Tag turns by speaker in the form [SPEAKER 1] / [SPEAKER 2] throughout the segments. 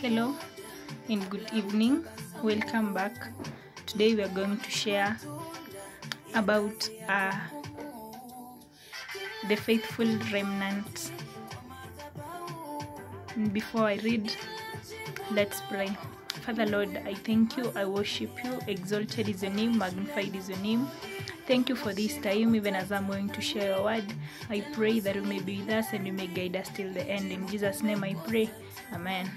[SPEAKER 1] Hello and good evening. Welcome back. Today we are going to share about the faithful remnant. And before I read, let's pray. Father Lord, I thank you, I worship you, exalted is your name, magnified is your name. Thank you for this time, even as I'm going to share your word. I pray that you may be with us and you may guide us till the end. In Jesus' name I pray. Amen.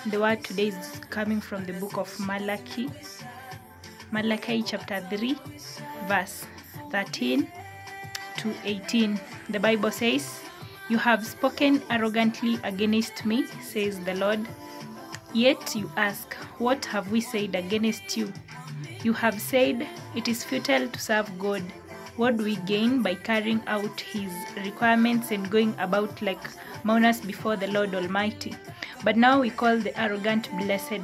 [SPEAKER 1] The word today is coming from the book of Malachi. Malachi chapter 3, verse 13 to 18. The Bible says, "You have spoken arrogantly against me, says the Lord. Yet you ask, what have we said against you? You have said, it is futile to serve God. What do we gain by carrying out his requirements and going about like mourners before the Lord Almighty? But now we call the arrogant blessed.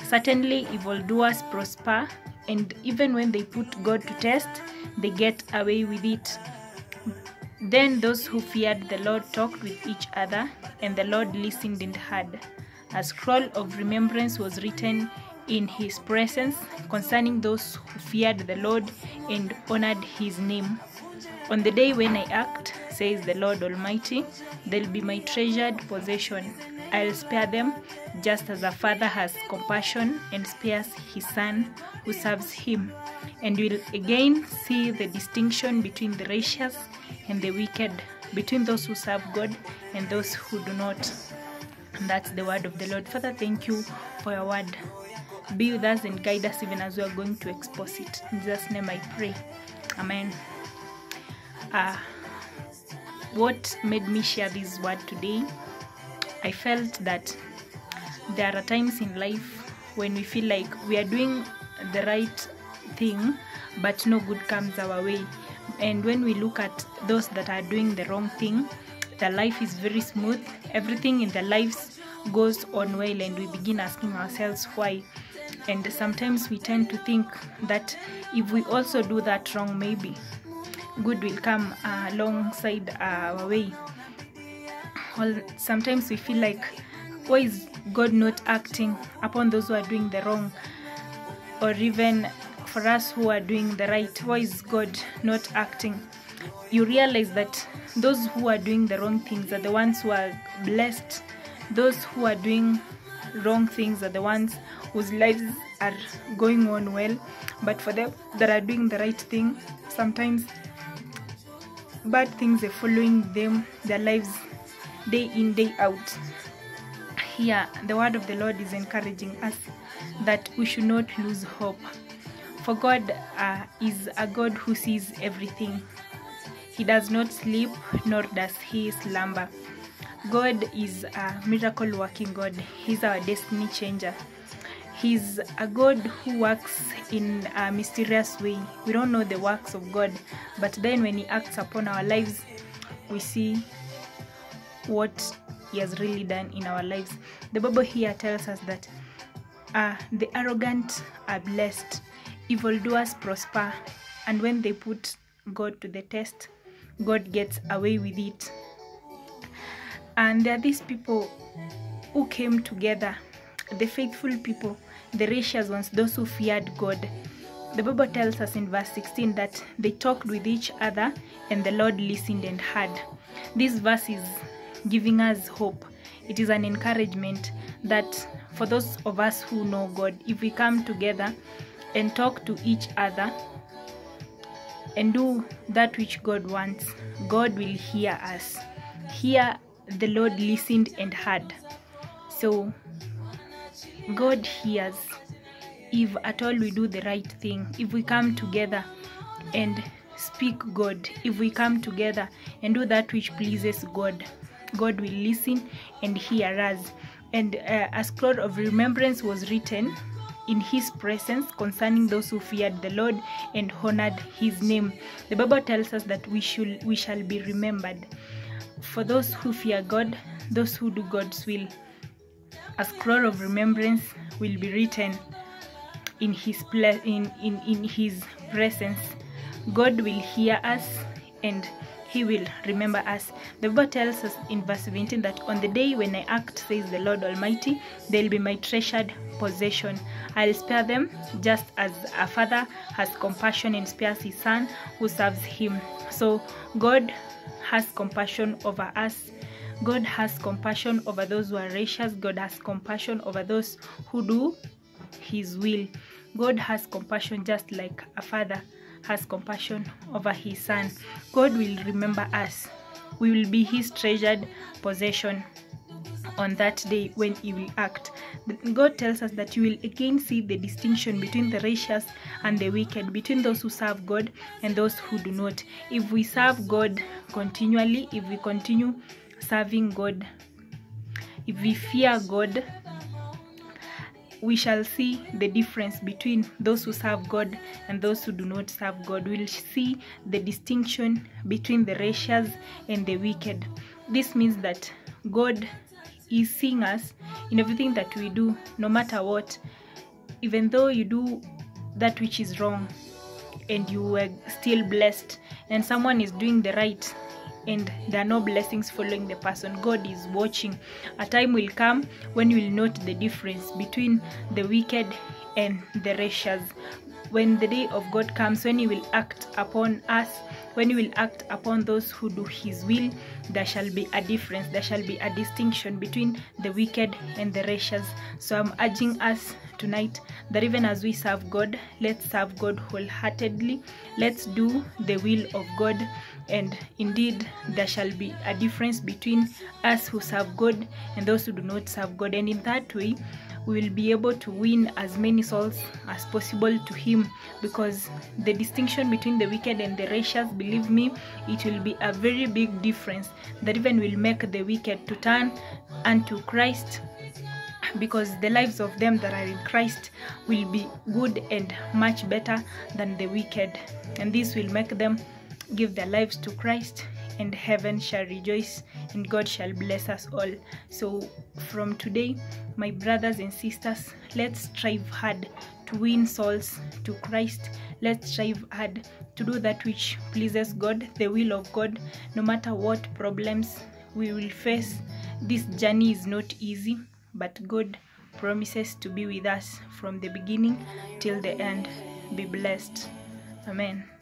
[SPEAKER 1] Certainly evildoers prosper, and even when they put God to test, they get away with it. Then those who feared the Lord talked with each other, and the Lord listened and heard. A scroll of remembrance was written in his presence concerning those who feared the Lord and honored his name. On the day when I act, says the Lord Almighty, they'll be my treasured possession. I'll spare them just as a father has compassion and spares his son who serves him. And we'll again see the distinction between the righteous and the wicked, between those who serve God and those who do not." And that's the word of the Lord. Father, thank you for your word. Be with us and guide us even as we are going to expose it. In Jesus' name I pray. Amen. What made me share this word today? I felt that there are times in life when we feel like we are doing the right thing, but no good comes our way. And when we look at those that are doing the wrong thing, their life is very smooth. Everything in their lives goes on well, and we begin asking ourselves why. And sometimes we tend to think that if we also do that wrong, maybe good will come alongside our way. Well, sometimes we feel like, why is God not acting upon those who are doing the wrong? Or even for us who are doing the right, why is God not acting? You realize that those who are doing the wrong things are the ones who are blessed. Those who are doing wrong things are the ones whose lives are going on well. But for them that are doing the right thing, sometimes bad things are following them, their lives day in, day out. Here, the word of the Lord is encouraging us that we should not lose hope. For God is a God who sees everything. He does not sleep, nor does he slumber. God is a miracle working God. He's our destiny changer. He's a God who works in a mysterious way. We don't know the works of God, but then when he acts upon our lives, we see what he has really done in our lives. The Bible here tells us that the arrogant are blessed, evildoers prosper, and when they put God to the test, God gets away with it. And there are these people who came together, the faithful people, the righteous ones, those who feared God. The Bible tells us in verse 16 that they talked with each other and the Lord listened and heard. This verse is giving us hope. It is an encouragement that for those of us who know God, if we come together and talk to each other and do that which God wants, God will hear us. Here, the Lord listened and heard. So, God hears if at all we do the right thing. If we come together and speak God, if we come together and do that which pleases God, God will listen and hear us. And a scroll of remembrance was written in his presence concerning those who feared the Lord and honored his name. The Bible tells us that we shall be remembered. For those who fear God, those who do God's will, a scroll of remembrance will be written in his presence. God will hear us and he will remember us. The Bible tells us in verse 17 that on the day when I act, says the Lord Almighty, they'll be my treasured possession. I'll spare them just as a father has compassion and spares his son who serves him. So God has compassion over us. God has compassion over those who are righteous. God has compassion over those who do his will. God has compassion just like a father has compassion over his son. God will remember us. We will be his treasured possession on that day when he will act. God tells us that you will again see the distinction between the righteous and the wicked, between those who serve God and those who do not. If we serve God continually, if we continue serving God, if we fear God, we shall see the difference between those who serve God and those who do not serve God. We'll see the distinction between the righteous and the wicked. This means that God is seeing us in everything that we do, no matter what. Even though you do that which is wrong and you are still blessed, and someone is doing the right and there are no blessings following the person, God is watching. A time will come when you will note the difference between the wicked and the righteous. When the day of God comes, when he will act upon us, when he will act upon those who do his will, there shall be a difference, there shall be a distinction between the wicked and the righteous. So I'm urging us tonight that even as we serve God, let's serve God wholeheartedly. Let's do the will of God, and indeed there shall be a difference between us who serve God and those who do not serve God, and in that way we will be able to win as many souls as possible to him. Because the distinction between the wicked and the righteous, believe me, it will be a very big difference that even will make the wicked to turn unto Christ, because the lives of them that are in Christ will be good and much better than the wicked, and this will make them give their lives to Christ, and heaven shall rejoice and God shall bless us all. So from today, my brothers and sisters, let's strive hard to win souls to Christ. Let's strive hard to do that which pleases God, the will of God, no matter what problems we will face. This journey is not easy, but God promises to be with us from the beginning till the end. Be blessed. Amen.